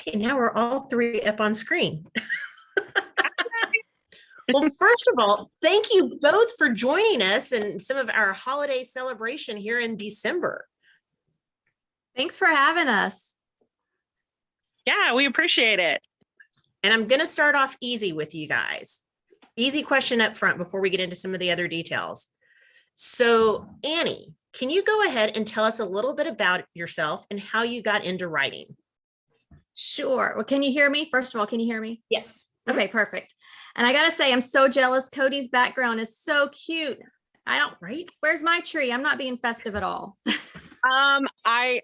Okay, now we're all three up on screen. Well, first of all, thank you both for joining us in some of our holiday celebration here in December. Thanks for having us. Yeah, we appreciate it. And I'm going to start off easy with you guys. Easy question up front before we get into some of the other details. So, Annie, can you go ahead and tell us a little bit about yourself and how you got into writing? Sure. Well, can you hear me? First of all, can you hear me? Yes. Okay, perfect. And I got to say, I'm so jealous. Cody's background is so cute. Right? Where's my tree? I'm not being festive at all. I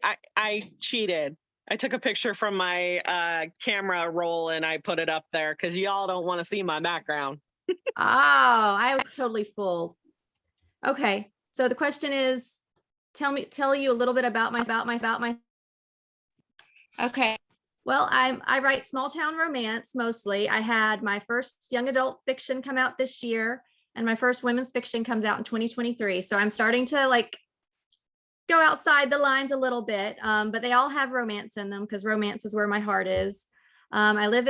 cheated. I took a picture from my camera roll and I put it up there because y'all don't want to see my background. Oh, I was totally fooled. Okay. So the question is, tell you a little bit about my. Okay. Well, I write small town romance mostly. I had my first young adult fiction come out this year, and my first women's fiction comes out in 2023. So I'm starting to go outside the lines a little bit, but they all have romance in them because romance is where my heart is. I live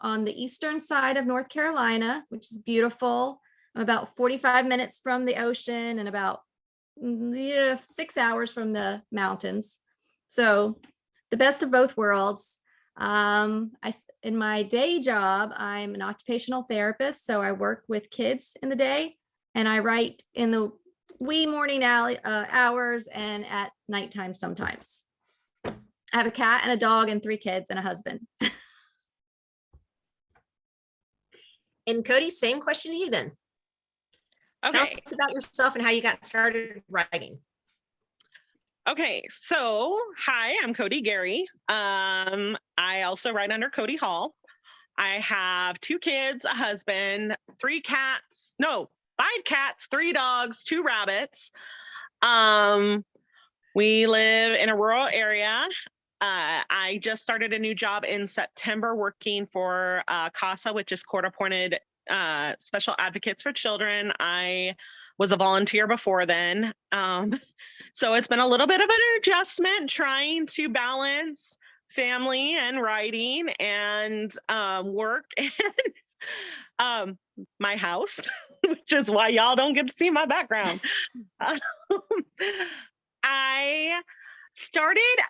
on the eastern side of North Carolina, which is beautiful. I'm about 45 minutes from the ocean and about 6 hours from the mountains. So the best of both worlds. In my day job, I'm an occupational therapist, so I work with kids in the day, and I write in the wee morning hours and at nighttime sometimes. I have a cat and a dog and 3 kids and a husband. And Cody, same question to you then. Okay. Tell us about yourself and how you got started writing. Okay, so hi, I'm Codi Gary. I also write under Cody Hall. I have 2 kids, a husband, 5 cats, 3 dogs, 2 rabbits. We live in a rural area. I just started a new job in September working for CASA, which is court-appointed special advocates for children. I was a volunteer before then. So it's been a little bit of an adjustment trying to balance family and writing and work and my house, which is why y'all don't get to see my background. I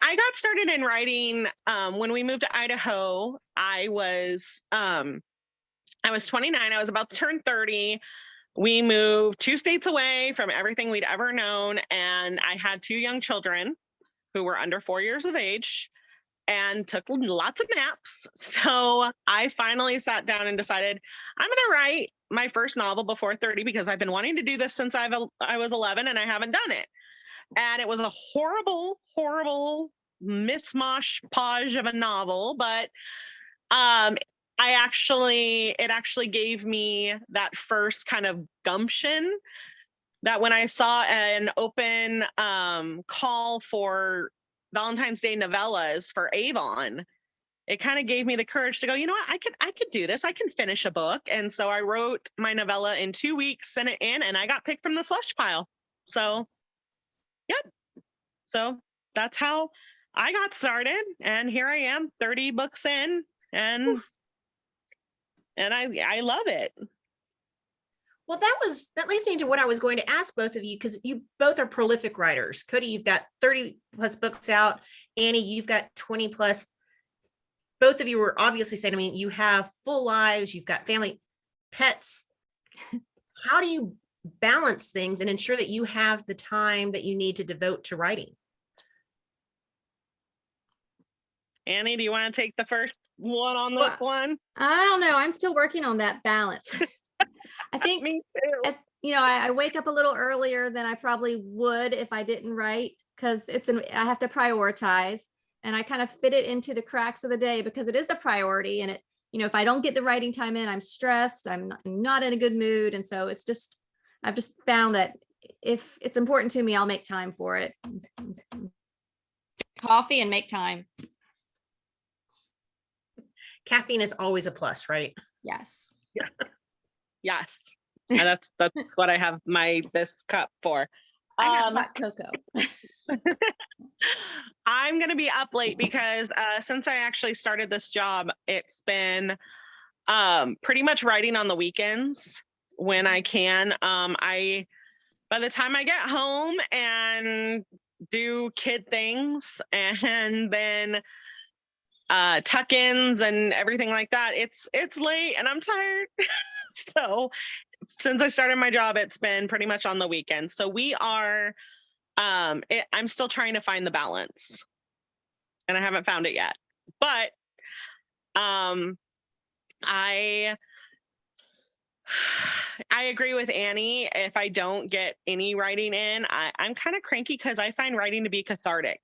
got started in writing when we moved to Idaho. I was 29. I was about to turn 30. We moved 2 states away from everything we'd ever known. And I had 2 young children who were under 4 years of age and took lots of naps. So I finally sat down and decided I'm going to write my first novel before 30 because I've been wanting to do this since I was 11 and I haven't done it. And it was a horrible, horrible mishmash of a novel, but it actually gave me that first kind of gumption that when I saw an open call for Valentine's Day novellas for Avon, it kind of gave me the courage to go, you know what, I could do this. I can finish a book. And so I wrote my novella in 2 weeks, sent it in, and I got picked from the slush pile. So, yep. So that's how I got started. And here I am, 30 books in, and I love it. Well, that leads me to what I was going to ask both of you, because you both are prolific writers. Cody, you've got 30 plus books out. Annie, you've got 20 plus. Both of you were obviously saying, I mean, you have full lives, you've got family, pets. How do you balance things and ensure that you have the time that you need to devote to writing? Annie, do you want to take the first one on this one? I don't know. I'm still working on that balance. I think me too. I wake up a little earlier than I probably would if I didn't write, because I have to prioritize, and I kind of fit it into the cracks of the day because it is a priority. And if I don't get the writing time in, I'm stressed, I'm not in a good mood. And so I've just found that if it's important to me, I'll make time for it. Coffee and make time. Caffeine is always a plus, right? Yes. Yeah. Yes. And that's what I have this cup for. I got hot cocoa. I'm I'm going to be up late because since I actually started this job, it's been pretty much writing on the weekends when I can. By the time I get home and do kid things and then tuck-ins and everything like that, it's late and I'm tired. So since I started my job, it's been pretty much on the weekends. So we are I'm still trying to find the balance and I haven't found it yet. But I agree with Annie. If I don't get any writing in, I'm kind of cranky because I find writing to be cathartic.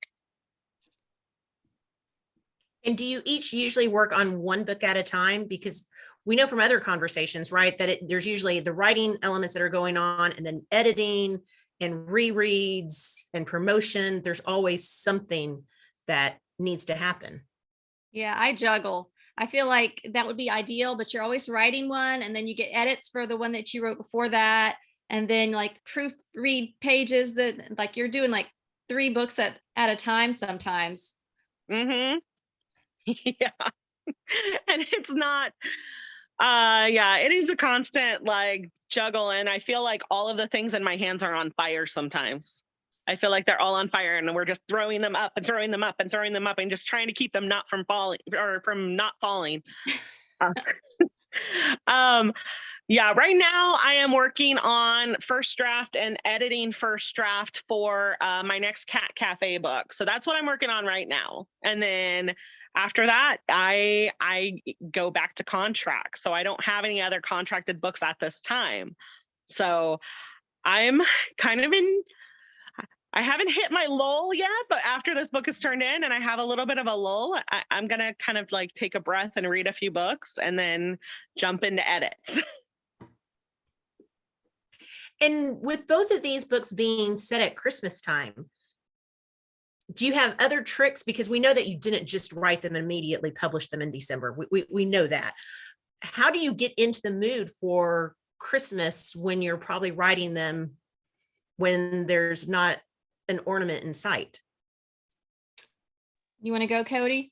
And do you each usually work on one book at a time? Because we know from other conversations, right, that there's usually the writing elements that are going on and then editing and rereads and promotion. There's always something that needs to happen. Yeah, I juggle. I feel like that would be ideal, but you're always writing one and then you get edits for the one that you wrote before that. And then like proofread pages that like you're doing like 3 books at a time sometimes. Mm-hmm. Yeah. And it's not, yeah, it is a constant like juggle. And I feel like all of the things in my hands are on fire sometimes. I feel like they're all on fire and we're just throwing them up and throwing them up and throwing them up and just trying to keep them not from falling or from not falling. Yeah, right now I am working on first draft and editing first draft for my next Cat Cafe book. So that's what I'm working on right now. And then after that, I go back to contract. So I don't have any other contracted books at this time. So I'm kind of I haven't hit my lull yet, but after this book is turned in and I have a little bit of a lull, I'm going to kind of like take a breath and read a few books and then jump into edits. And with both of these books being set at Christmas time, do you have other tricks? Because we know that you didn't just write them and immediately publish them in December. We know that. How do you get into the mood for Christmas when you're probably writing them when there's not an ornament in sight? You want to go, Cody?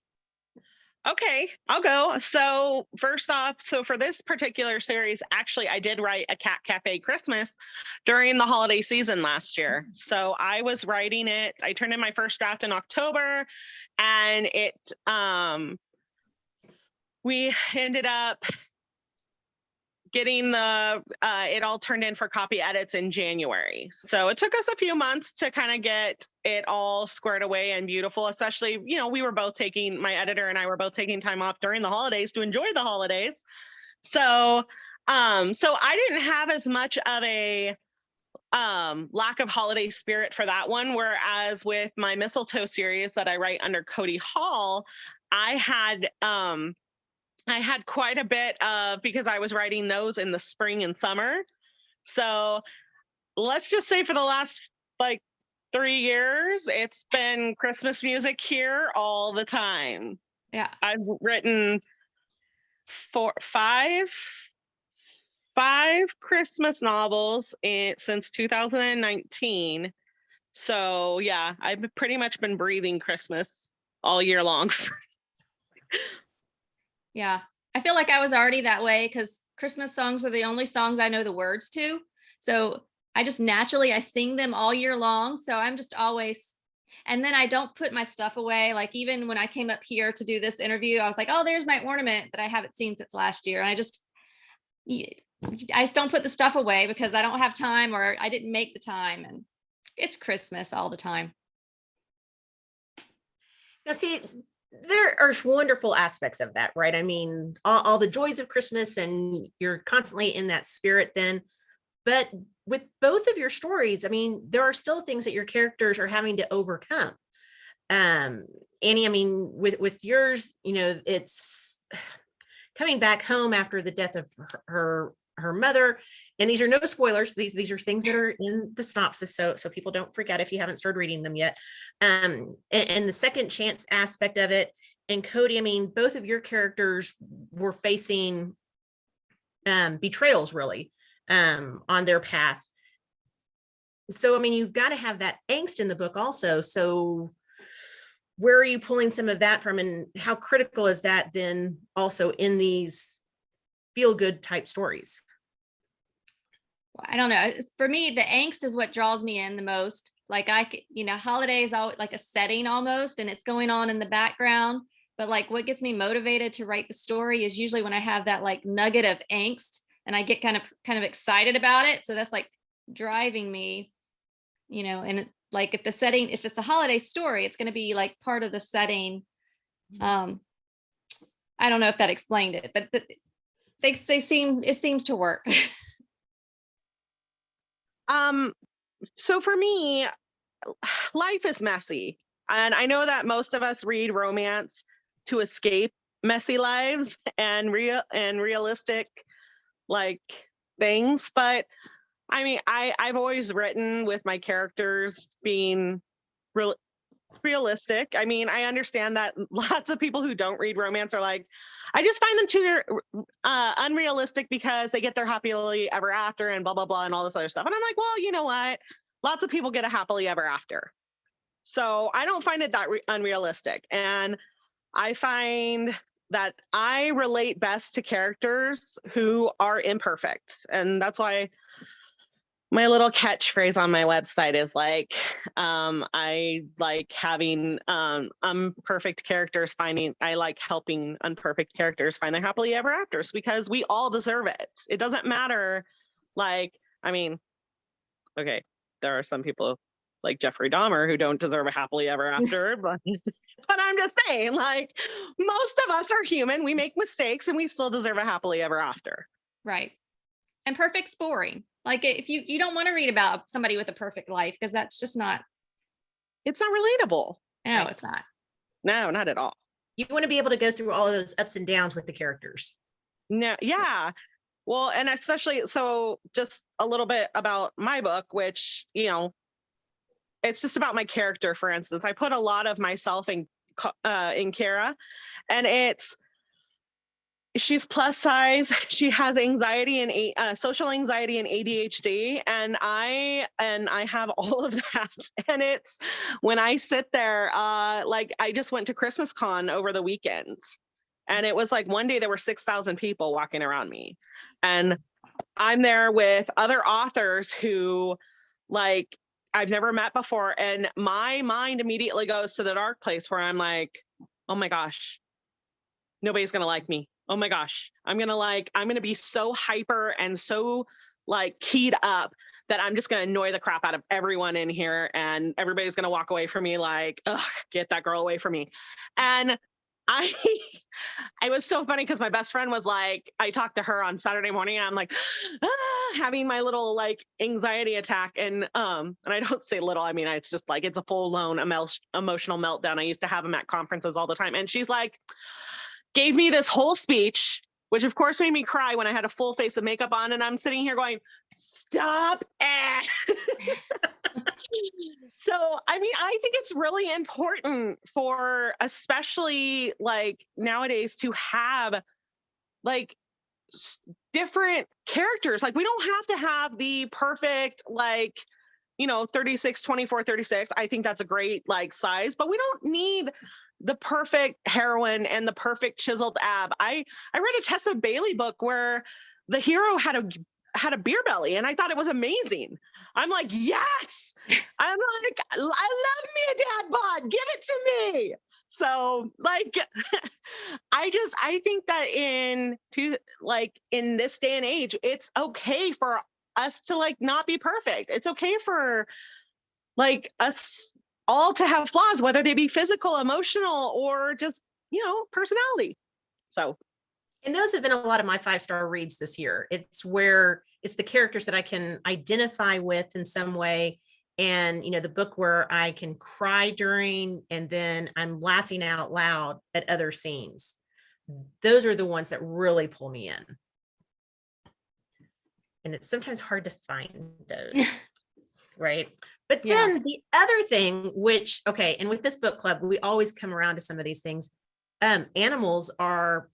Okay, I'll go. So first off, so for this particular series, actually, I did write a Cat Cafe Christmas during the holiday season last year. So I was writing it. I turned in my first draft in October, and we ended up getting it all turned in for copy edits in January. So it took us a few months to kind of get it all squared away and beautiful, especially, my editor and I were both taking time off during the holidays to enjoy the holidays. So I didn't have as much of a lack of holiday spirit for that one. Whereas with my Mistletoe series that I write under Cody Hall, I had quite a bit of, because I was writing those in the spring and summer. So let's just say for the last 3 years, it's been Christmas music here all the time. Yeah. I've written five Christmas novels since 2019. So yeah, I've pretty much been breathing Christmas all year long. Yeah. I feel like I was already that way because Christmas songs are the only songs I know the words to. So I just naturally, I sing them all year long. So I'm just always, and then I don't put my stuff away. Like even when I came up here to do this interview, I was like, oh, there's my ornament that I haven't seen since last year. And I just don't put the stuff away because I don't have time or I didn't make the time. And it's Christmas all the time. Now, see, there are wonderful aspects of that, right? I mean, all the joys of Christmas and you're constantly in that spirit then. But with both of your stories, I mean, there are still things that your characters are having to overcome. Annie, I mean, with yours, it's coming back home after the death of her mother. And these are no spoilers. These are things that are in the synopsis. So people don't freak out if you haven't started reading them yet. And the second chance aspect of it. And Cody, I mean, both of your characters were facing betrayals really on their path. So, I mean, you've got to have that angst in the book also. So where are you pulling some of that from, and how critical is that then also in these feel good type stories? I don't know. For me, the angst is what draws me in the most. Like holidays always like a setting almost, and it's going on in the background. But like what gets me motivated to write the story is usually when I have that like nugget of angst and I get kind of excited about it. So that's like driving me, and like if it's a holiday story, it's going to be like part of the setting. I don't know if that explained it, but it seems to work. So for me, life is messy. And I know that most of us read romance to escape messy lives and realistic like things. But I mean, I've always written with my characters being realistic. I mean, I understand that lots of people who don't read romance are like, I just find them too unrealistic because they get their happily ever after and blah, blah, blah, and all this other stuff. And I'm like, well, you know what? Lots of people get a happily ever after. So I don't find it that unrealistic. And I find that I relate best to characters who are imperfect. And that's why my little catchphrase on my website is like, I like having imperfect characters I like helping imperfect characters find their happily ever afters because we all deserve it. It doesn't matter. Like, I mean, okay, there are some people like Jeffrey Dahmer who don't deserve a happily ever after, but I'm just saying, like, most of us are human. We make mistakes and we still deserve a happily ever after. Right. And perfect's boring. Like if you don't want to read about somebody with a perfect life because that's just not. It's not relatable. No, right. It's not. No, not at all. You want to be able to go through all of those ups and downs with the characters. No, yeah. Well, and especially, so just a little bit about my book, which, it's just about my character. For instance, I put a lot of myself in Kara, and she's plus size. She has anxiety and social anxiety and ADHD, and I have all of that. And it's when I sit there, like I just went to Christmas Con over the weekend, and it was like one day there were 6,000 people walking around me, and I'm there with other authors who, like, I've never met before, and my mind immediately goes to the dark place where I'm like, oh my gosh, nobody's gonna like me. Oh my gosh, I'm gonna be so hyper and so like keyed up that I'm just gonna annoy the crap out of everyone in here, and everybody's gonna walk away from me like, ugh, get that girl away from me. And it was so funny because my best friend was like, I talked to her on Saturday morning and I'm like, having my little like anxiety attack. And I don't say little, I mean, it's just like, it's a full blown emotional meltdown. I used to have them at conferences all the time. And she's like, gave me this whole speech, which of course made me cry when I had a full face of makeup on. And I'm sitting here going, stop it. So, I mean, I think it's really important for, especially like nowadays, to have like different characters. Like we don't have to have the perfect, like, 36, 24, 36. I think that's a great like size, but we don't need the perfect heroine and the perfect chiseled ab. I read a Tessa Bailey book where the hero had a beer belly, and I thought it was amazing. I'm like, yes. I'm like, I love me a dad bod. Give it to me. So like, I think that in this day and age, it's okay for us to like not be perfect. It's okay for like us all to have flaws, whether they be physical, emotional, or just, personality. So. And those have been a lot of my 5-star reads this year. It's where it's the characters that I can identify with in some way. And, the book where I can cry during, and then I'm laughing out loud at other scenes. Those are the ones that really pull me in. And it's sometimes hard to find those. Right. But then the other thing, which, okay, and with this book club, we always come around to some of these things. Animals are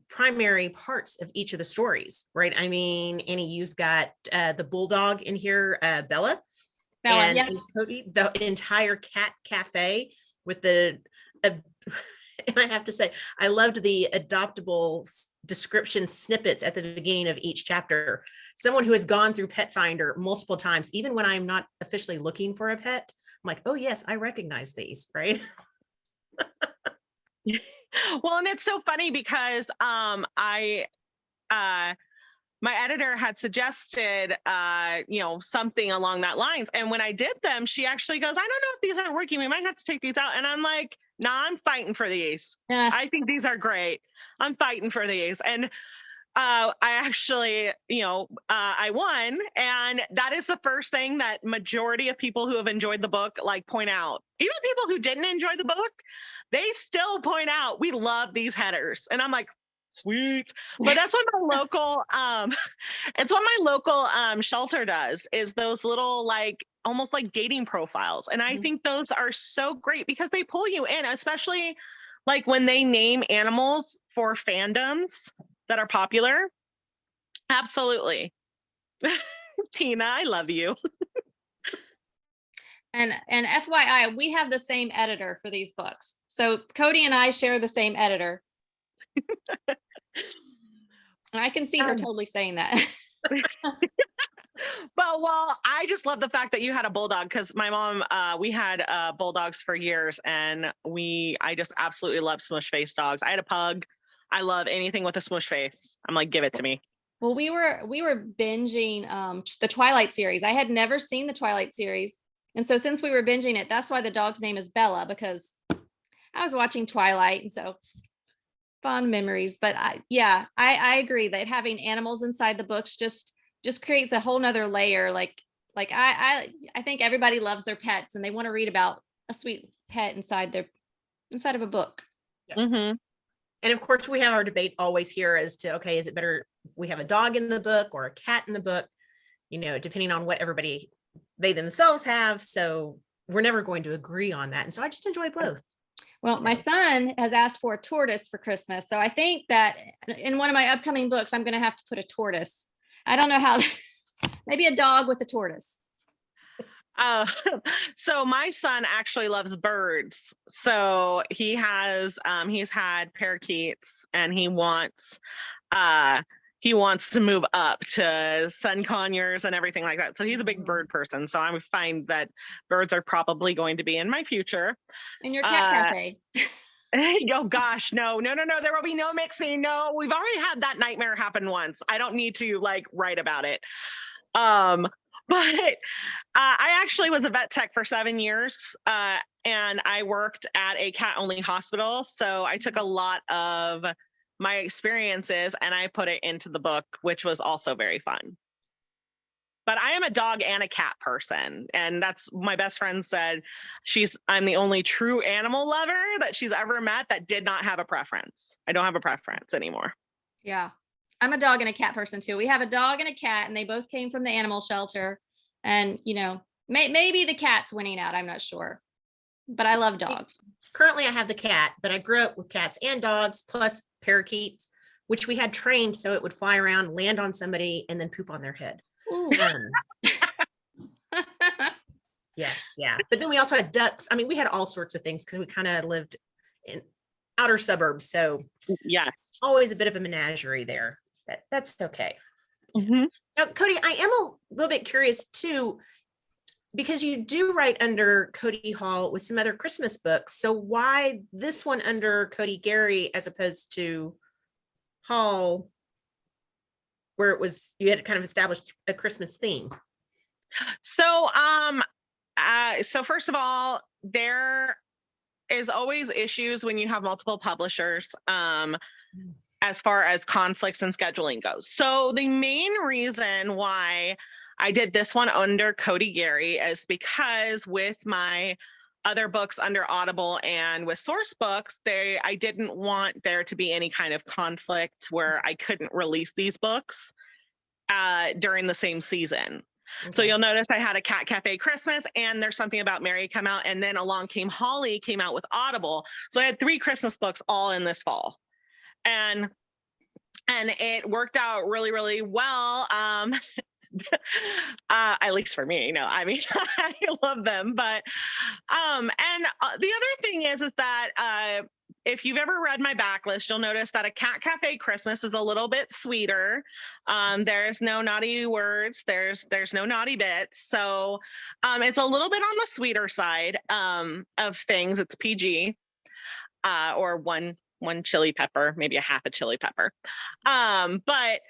primary parts of each of the stories, right? I mean, Annie, you've got the bulldog in here, Bella, and yes. Cody, the entire cat cafe with the and I have to say, I loved the adoptable description snippets at the beginning of each chapter. Someone who has gone through Pet Finder multiple times, even when I'm not officially looking for a pet, I'm like, oh yes, I recognize these, right? Well, and it's so funny because I my editor had suggested something along that lines, and when I did them, she actually goes, I don't know if these are working, we might have to take these out. And I'm like, nah, I'm fighting for these. Yeah. I think these are great. I'm fighting for these. And I actually, I won. And that is the first thing that majority of people who have enjoyed the book like point out. Even people who didn't enjoy the book, they still point out, we love these headers. And I'm like, sweet. But that's what my local, it's what my local shelter does, is those little like almost like dating profiles. And I think those are so great because they pull you in, especially like when they name animals for fandoms that are popular. Absolutely. Tina, I love you. And FYI, we have the same editor for these books. So Cody and I share the same editor. And I can see her totally saying that. Well, I just love the fact that you had a bulldog, because my mom, we had bulldogs for years, and I just absolutely love smush face dogs. I had a pug. I love anything with a smush face. I'm like, give it to me. Well, we were binging the Twilight series. I had never seen the Twilight series. And so since we were binging it, that's why the dog's name is Bella, because I was watching Twilight. And so fond memories. But I agree that having animals inside the books just creates a whole nother layer. Like I think everybody loves their pets and they want to read about a sweet pet inside of a book. Yes. Mm-hmm. And of course, we have our debate always here as to, okay, is it better if we have a dog in the book or a cat in the book? Depending on what they themselves have. So we're never going to agree on that. And so I just enjoy both. Well, my son has asked for a tortoise for Christmas. So I think that in one of my upcoming books, I'm going to have to put a tortoise. I don't know how, maybe a dog with a tortoise. So my son actually loves birds. So he's had parakeets, and he wants to move up to sun conures and everything like that. So he's a big bird person. So I find that birds are probably going to be in my future. In your cat cafe. Oh gosh, no. There will be no mixing. No, we've already had that nightmare happen once. I don't need to write about it. But I actually was a vet tech for 7 years, and I worked at a cat-only hospital. So I took a lot of my experiences and I put it into the book, which was also very fun. But I am a dog and a cat person. And that's, my best friend said, I'm the only true animal lover that she's ever met that did not have a preference. I don't have a preference anymore. Yeah. I'm a dog and a cat person too. We have a dog and a cat, and they both came from the animal shelter. And, maybe the cat's winning out. I'm not sure, but I love dogs. Currently, I have the cat, but I grew up with cats and dogs, plus parakeets, which we had trained so it would fly around, land on somebody, and then poop on their head. Yes, yeah. But then we also had ducks. I mean, we had all sorts of things because we kind of lived in outer suburbs. So yes, always a bit of a menagerie there. That's okay. Mm-hmm. Now, Codi, I am a little bit curious too, because you do write under Codi Hall with some other Christmas books. So why this one under Codi Gary as opposed to Hall, where you had kind of established a Christmas theme? So, so first of all, there is always issues when you have multiple publishers, as far as conflicts and scheduling goes. So the main reason why I did this one under Codi Gary is because with my other books under Audible and with Source Books, I didn't want there to be any kind of conflict where I couldn't release these books during the same season. Okay. So you'll notice I had a Cat Cafe Christmas and There's Something About Mary come out, and then Along Came Holly came out with Audible. So I had 3 Christmas books all in this fall. And it worked out really, really well. At least for me, I mean, I love them. But and the other thing is that if you've ever read my backlist, you'll notice that A Cat Cafe Christmas is a little bit sweeter. There's no naughty words. There's no naughty bits. So it's a little bit on the sweeter side of things. It's PG, or one chili pepper, maybe a half a chili pepper. But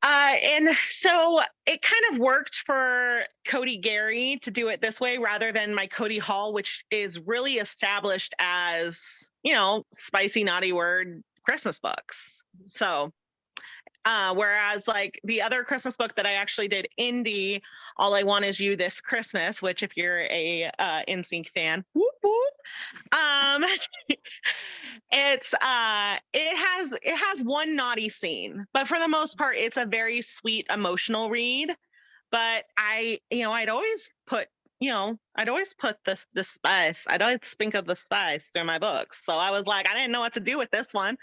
and so it kind of worked for Codi Gary to do it this way rather than my Cody Hall, which is really established as, spicy, naughty word Christmas books. So, whereas like the other Christmas book that I actually did indie, All I Want Is You This Christmas, which if you're a NSYNC fan, whoop, whoop, it has one naughty scene, but for the most part, it's a very sweet, emotional read. But I'd always put the spice. I'd always think of the spice through my books. So I was like, I didn't know what to do with this one.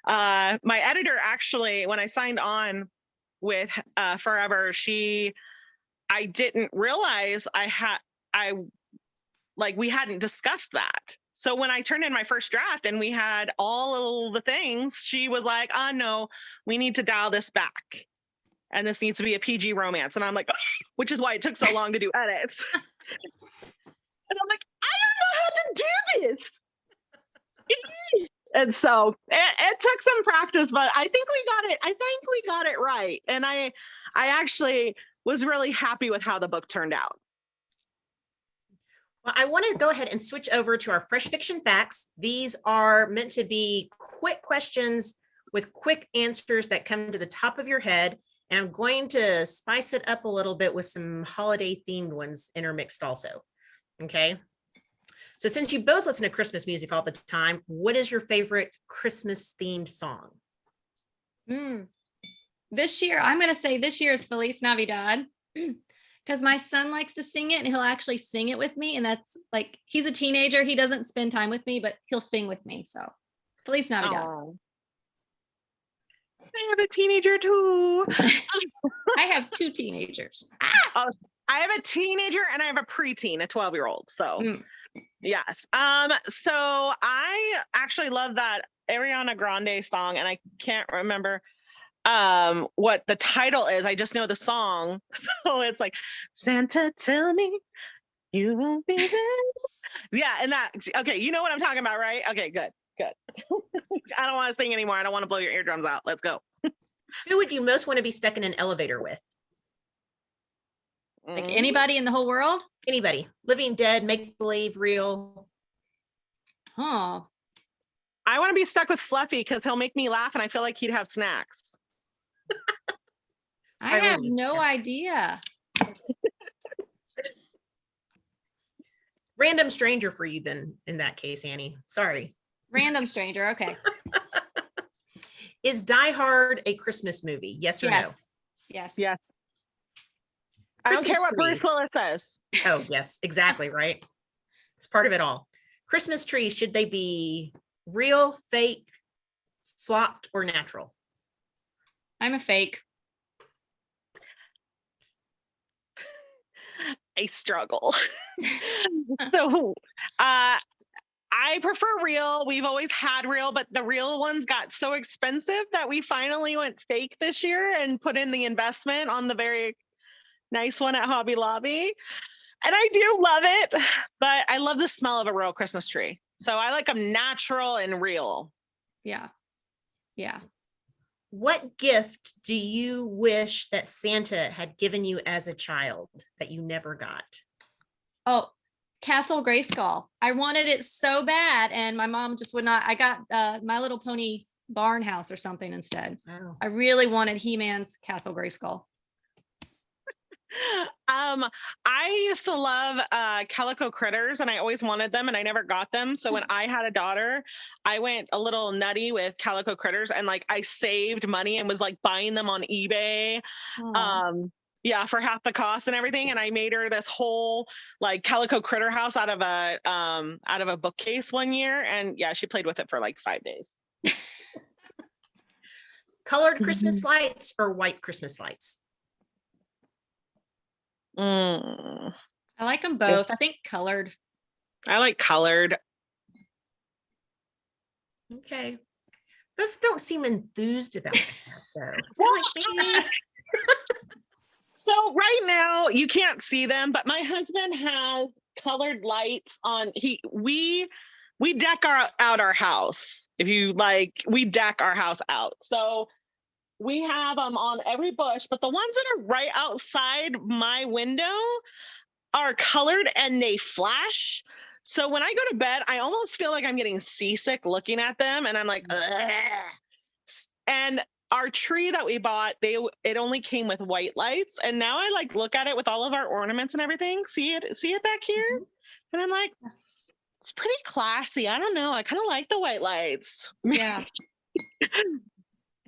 My editor actually, when I signed on with Forever, I didn't realize we hadn't discussed that. So when I turned in my first draft and we had all the things, she was like, oh no, we need to dial this back. And this needs to be a PG romance. And I'm like, which is why it took so long to do edits. And I'm like, I don't know how to do this. And so it took some practice, but I think we got it. I think we got it right. And I actually was really happy with how the book turned out. Well, I want to go ahead and switch over to our fresh fiction facts. These are meant to be quick questions with quick answers that come to the top of your head. And I'm going to spice it up a little bit with some holiday themed ones intermixed also. Okay. So since you both listen to Christmas music all the time, what is your favorite Christmas themed song? This year, I'm going to say this year is Feliz Navidad. Because my son likes to sing it and he'll actually sing it with me. And that's like, he's a teenager. He doesn't spend time with me, but he'll sing with me. So Feliz Navidad. Oh. I have a teenager too. I have two teenagers. I have a teenager and I have a preteen, a 12-year-old. So yes. So I actually love that Ariana Grande song, and I can't remember what the title is. I just know the song. So it's like, Santa, tell me you won't be there. Yeah. And okay. You know what I'm talking about, right? Okay, good. I don't want to sing anymore. I don't want to blow your eardrums out. Let's go. Who would you most want to be stuck in an elevator with? Like anybody in the whole world? Anybody. Living, dead, make believe, real. Oh. I want to be stuck with Fluffy because he'll make me laugh and I feel like he'd have snacks. I have no idea. Random stranger for you then, in that case, Annie. Sorry. Random stranger. Okay. Is Die Hard a Christmas movie? Yes or no? Yes. Yes. I don't care what Bruce Willis says. Oh, yes, exactly, right? It's part of it all. Christmas trees, should they be real, fake, flocked, or natural? I'm a fake. I struggle. So I prefer real. We've always had real, but the real ones got so expensive that we finally went fake this year and put in the investment on the very nice one at Hobby Lobby. And I do love it, but I love the smell of a real Christmas tree. So I like them natural and real. Yeah. What gift do you wish that Santa had given you as a child that you never got? Oh, Castle Grayskull. I wanted it so bad, and my mom just would not. I got My Little Pony barn house or something instead. Oh. I really wanted He-Man's Castle Grayskull. I used to love calico critters, and I always wanted them and I never got them. So when I had a daughter, I went a little nutty with calico critters, and like I saved money and was like buying them on eBay. Yeah, for half the cost and everything. And I made her this whole like calico critter house out of a bookcase one year. And yeah, she played with it for like 5 days. Colored Christmas lights or white Christmas lights? Mm, I like them both. I think colored. I like colored. Okay. Both don't seem enthused about that though. It's kind of like, So right now you can't see them, but my husband has colored lights on. We deck out our house. If you like, we deck our house out. So we have them on every bush, but the ones that are right outside my window are colored and they flash. So when I go to bed, I almost feel like I'm getting seasick looking at them, and I'm like, ugh. And our tree that we bought, it only came with white lights, and now I like look at it with all of our ornaments and everything. See it back here, and I'm like, it's pretty classy. I don't know. I kind of like the white lights. Yeah. I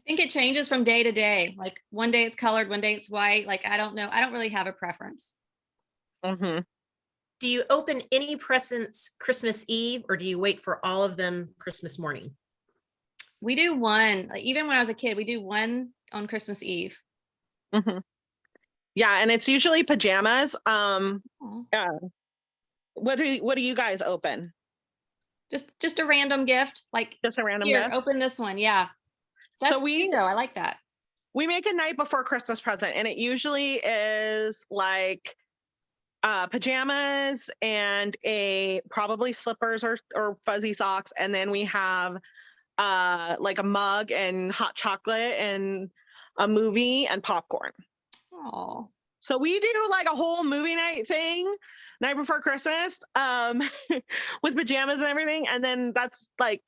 think it changes from day to day. Like one day it's colored, one day it's white. Like, I don't know. I don't really have a preference. Mm-hmm. do you open any presents Christmas Eve or do you wait for all of them Christmas morning? We do one, like even when I was a kid, we do one on Christmas Eve. Mm-hmm. Yeah, and it's usually pajamas. Aw. Yeah. What do you guys open? Just a random gift. Like, Just a random here, gift? open this one. Yeah. That's So cute, though. I like that. we make a night before Christmas present, and it usually is like pajamas and probably slippers or fuzzy socks, and then we have like a mug and hot chocolate and a movie and popcorn. Oh, So we do like a whole movie night thing night before Christmas, with pajamas and everything, and then that's kind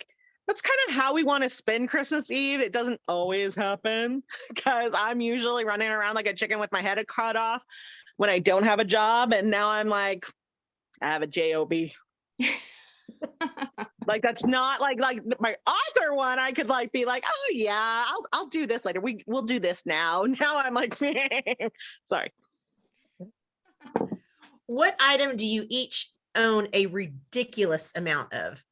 of how we want to spend Christmas Eve. It doesn't always happen because I'm usually running around like a chicken with my head cut off when I don't have a job. And now I'm like, I have a job. Like, that's not like my author one. I could like be like, oh yeah, I'll do this later. We'll do this now. Now I'm like, sorry. What item do you each own a ridiculous amount of?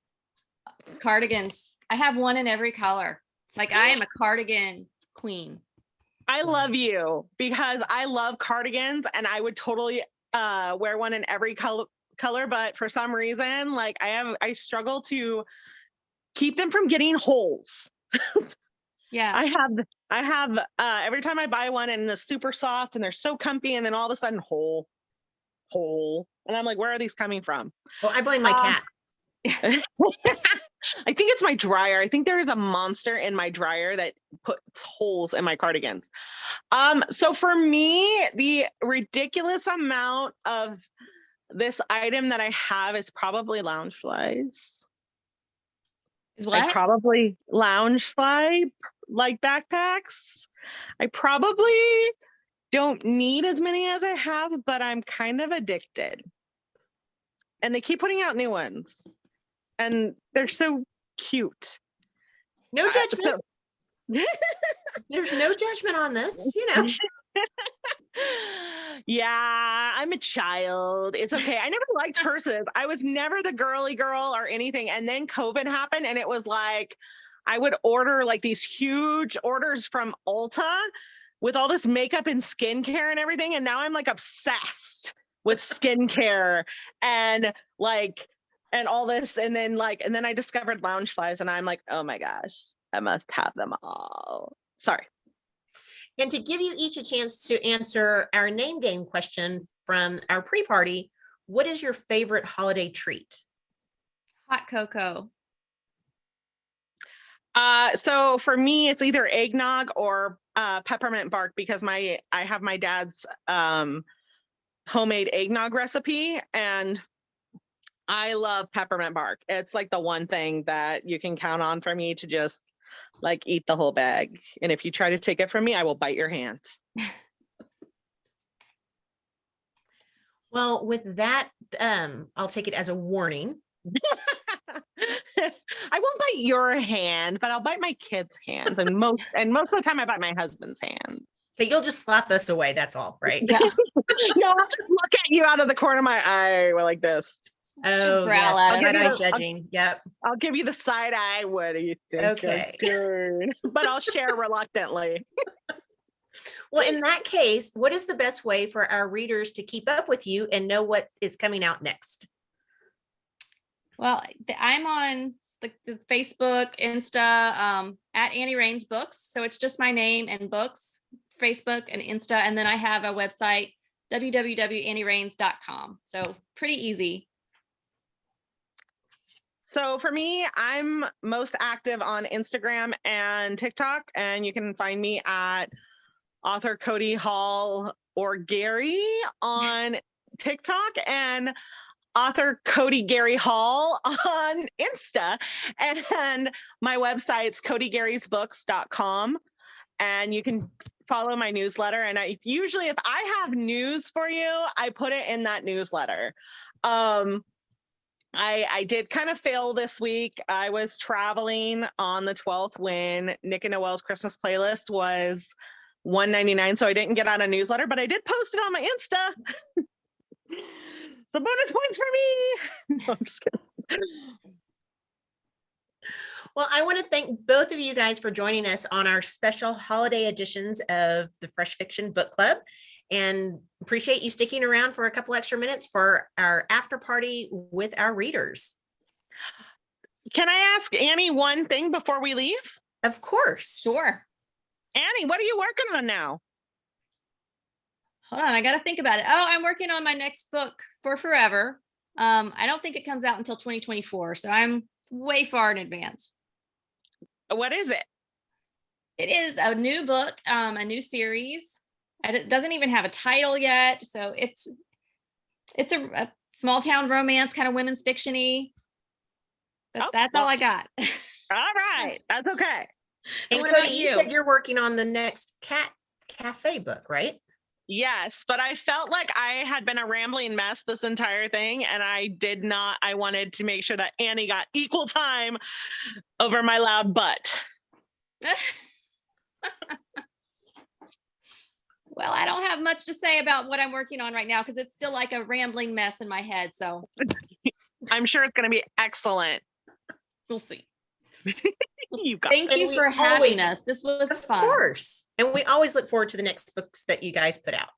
cardigans. I have one in every color. Like, I am a cardigan queen. I love you because I love cardigans, and I would totally wear one in every color, but for some reason, like I struggle to keep them from getting holes. Yeah. I have every time I buy one and they're super soft and they're so comfy, and then all of a sudden hole. And I'm like, where are these coming from? Well, I blame my cat. I think it's my dryer. I think there is a monster in my dryer that puts holes in my cardigans. So for me, the ridiculous amount of this item that I have is probably lounge flies. Is what? Probably lounge fly like backpacks. I probably don't need as many as I have, but I'm kind of addicted. And they keep putting out new ones. And they're so cute. No judgment. There's no judgment on this, you know. Yeah, I'm a child. It's okay. I never liked purses. I was never the girly girl or anything. And then COVID happened, and it was like I would order like these huge orders from Ulta with all this makeup and skincare and everything. And now I'm like obsessed with skincare and all this. And then I discovered lounge flies, and I'm like, oh my gosh, I must have them all. Sorry. And to give you each a chance to answer our name game question from our pre-party, what is your favorite holiday treat? Hot cocoa. So for me, it's either eggnog or peppermint bark, because I have my dad's homemade eggnog recipe, and I love peppermint bark. It's like the one thing that you can count on for me to just like eat the whole bag. And if you try to take it from me, I will bite your hand. Well, with that, I'll take it as a warning. I won't bite your hand, but I'll bite my kids' hands, and most of the time I bite my husband's hand. Okay, you'll just slap us away. That's all, right? Yeah. No, I'll just look at you out of the corner of my eye like this. Oh, growl yes. at us. Side-eye judging. Yep. I'll give you the side eye. What do you think? Okay. But I'll share reluctantly. Well, in that case, what is the best way for our readers to keep up with you and know what is coming out next? Well, I'm on the Facebook, Insta, at Annie Raines Books. So it's just my name and books, Facebook and Insta. And then I have a website, www.annieraines.com. So pretty easy. So for me, I'm most active on Instagram and TikTok, and you can find me at author Codi Hall or Gary on TikTok and author Codi Gary Hall on Insta. And my website's codigarysbooks.com. And you can follow my newsletter. And usually if I have news for you, I put it in that newsletter. I did kind of fail this week. I was traveling on the 12th when Nick and Noel's Christmas playlist was $1.99, so I didn't get out a newsletter, but I did post it on my Insta. So bonus points for me. No, I'm just kidding. Well, I want to thank both of you guys for joining us on our special holiday editions of the Fresh Fiction Book Club, and appreciate you sticking around for a couple extra minutes for our after party with our readers. Can I ask Annie one thing before we leave? Of course. Sure. Annie, what are you working on now? Hold on, I got to think about it. Oh, I'm working on my next book for forever. I don't think it comes out until 2024, so I'm way far in advance. What is it? It is a new book, a new series. And it doesn't even have a title yet, so it's a small town romance, kind of women's fiction-y. But that's all I got. All right, that's okay. And What Codi, about you said you're working on the next cat cafe book, right? Yes, but I felt like I had been a rambling mess this entire thing, and I wanted to make sure that Annie got equal time over my loud butt. Well, I don't have much to say about what I'm working on right now because it's still like a rambling mess in my head. So I'm sure it's going to be excellent. we'll see. You got Thank it. you And for we having always- us. This was Of fun. course. And we always look forward to the next books that you guys put out.